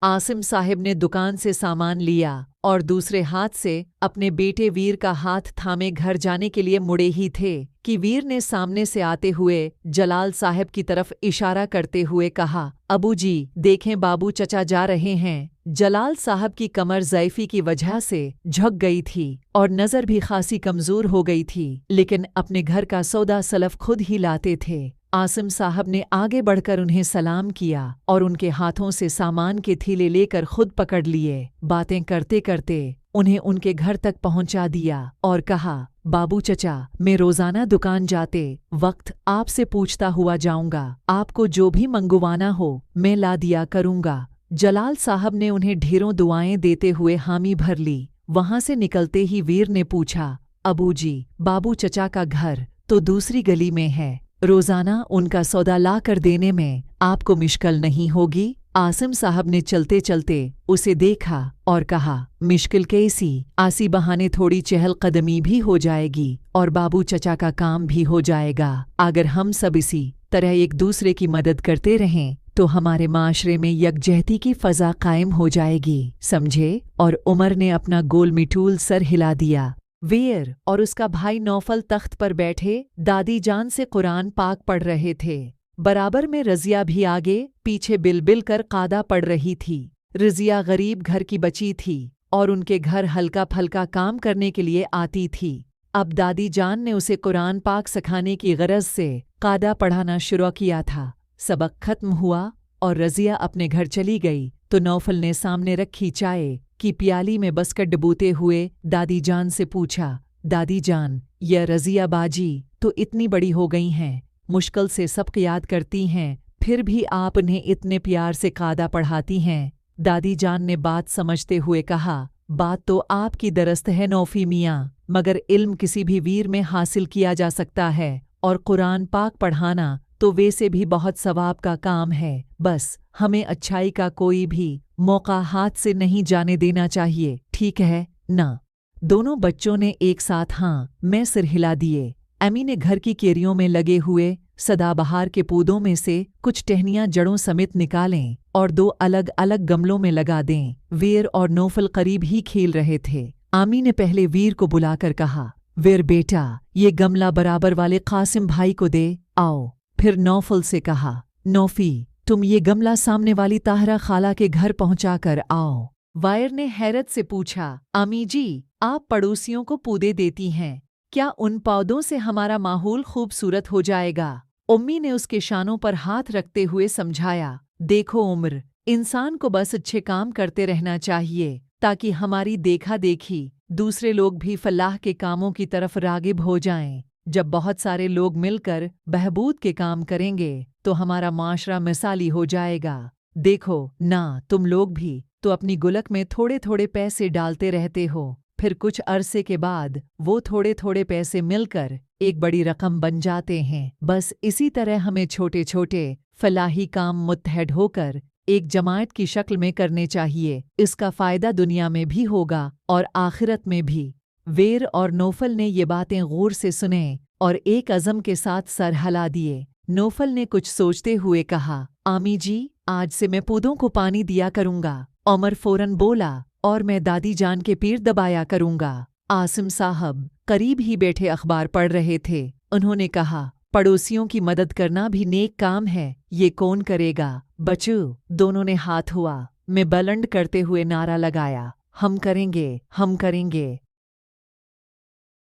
आसिम साहब ने दुकान से सामान लिया और दूसरे हाथ से अपने बेटे वीर का हाथ थामे घर जाने के लिए मुड़े ही थे कि वीर ने सामने से आते हुए जलाल साहब की तरफ इशारा करते हुए कहा, अबू जी देखें बाबू चचा जा रहे हैं। जलाल साहब की कमर ज़ैफ़ी की वजह से झुक गई थी और नज़र भी खासी कमज़ोर हो गई थी, लेकिन अपने घर का सौदा सलफ खुद ही लाते थे। आसिम साहब ने आगे बढ़कर उन्हें सलाम किया और उनके हाथों से सामान के थैले लेकर खुद पकड़ लिए। बातें करते करते उन्हें उनके घर तक पहुंचा दिया और कहा, बाबू चचा मैं रोज़ाना दुकान जाते वक्त आपसे पूछता हुआ जाऊंगा, आपको जो भी मंगवाना हो मैं ला दिया करूंगा। जलाल साहब ने उन्हें ढेरों दुआएं देते हुए हामी भर ली। वहां से निकलते ही वीर ने पूछा, अबू जी बाबू चचा का घर तो दूसरी गली में है, रोज़ाना उनका सौदा ला कर देने में आपको मुश्किल नहीं होगी? आसिम साहब ने चलते चलते उसे देखा और कहा, मुश्किल कैसी, आसी बहाने थोड़ी चहल कदमी भी हो जाएगी और बाबू चचा का काम भी हो जाएगा। अगर हम सब इसी तरह एक दूसरे की मदद करते रहें तो हमारे माशरे में यकजहती की फ़ज़ा कायम हो जाएगी, समझे? और उमर ने अपना गोल मिटूल सर हिला दिया। वीर और उसका भाई नौफल तख्त पर बैठे दादी जान से कुरान पाक पढ़ रहे थे। बराबर में रज़िया भी आगे पीछे बिलबिल कर कादा पढ़ रही थी। रज़िया गरीब घर की बची थी और उनके घर हल्का फल्का काम करने के लिए आती थी। अब दादी जान ने उसे कुरान पाक सिखाने की गरज से कादा पढ़ाना शुरू किया था। सबक खत्म हुआ और रज़िया अपने घर चली गई तो नौफल ने सामने रखी चाय की प्याली में बसकर डबूते हुए दादी जान से पूछा, दादी जान यह रज़िया बाजी तो इतनी बड़ी हो गई हैं, मुश्किल से सबक याद करती हैं, फिर भी आप उन्हें इतने प्यार से कादा पढ़ाती हैं। दादी जान ने बात समझते हुए कहा, बात तो आपकी दरस्त है नौफी मियाँ, मगर इल्म किसी भी वीर में हासिल किया जा सकता है और कुरान पाक पढ़ाना तो वैसे भी बहुत सवाब का काम है। बस हमें अच्छाई का कोई भी मौका हाथ से नहीं जाने देना चाहिए, ठीक है ना? दोनों बच्चों ने एक साथ हाँ मैं सिर हिला दिए। अम्मी ने घर की केरियों में लगे हुए सदाबहार के पौधों में से कुछ टहनियां जड़ों समेत निकालें और दो अलग अलग गमलों में लगा दें। वीर और नौफल करीब ही खेल रहे थे। आमी ने पहले वीर को बुलाकर कहा, वीर बेटा ये गमला बराबर वाले कासिम भाई को दे आओ। फिर नौफल से कहा, नौफी तुम ये गमला सामने वाली ताहरा खाला के घर पहुंचा कर आओ। वायर ने हैरत से पूछा, अम्मी जी आप पड़ोसियों को पौधे देती हैं, क्या उन पौधों से हमारा माहौल खूबसूरत हो जाएगा? उम्मी ने उसके शानों पर हाथ रखते हुए समझाया, देखो उम्र इंसान को बस अच्छे काम करते रहना चाहिए ताकि हमारी देखा देखी दूसरे लोग भी फलाह के कामों की तरफ रागिब हो जाएं। जब बहुत सारे लोग मिलकर बहबूद के काम करेंगे तो हमारा माशरा मिसाली हो जाएगा। देखो ना तुम लोग भी तो अपनी गुलक में थोड़े थोड़े पैसे डालते रहते हो, फिर कुछ अरसे के बाद वो थोड़े थोड़े पैसे मिलकर एक बड़ी रकम बन जाते हैं। बस इसी तरह हमें छोटे छोटे फलाही काम मुत्तहद होकर एक जमात की शक्ल में करने चाहिए। इसका फ़ायदा दुनिया में भी होगा और आखिरत में भी। वीर और नौफल ने ये बातें गौर से सुने और एक अज़म के साथ सर हिला दिए। नौफल ने कुछ सोचते हुए कहा, आमी जी आज से मैं पौधों को पानी दिया करूँगा। उमर फौरन बोला, और मैं दादी जान के पैर दबाया करूँगा। आसिम साहब करीब ही बैठे अखबार पढ़ रहे थे। उन्होंने कहा, पड़ोसियों की मदद करना भी नेक काम है, ये कौन करेगा? बच्चों दोनों ने हाथ हुआ मैं बुलंद करते हुए नारा लगाया, हम करेंगे हम करेंगे।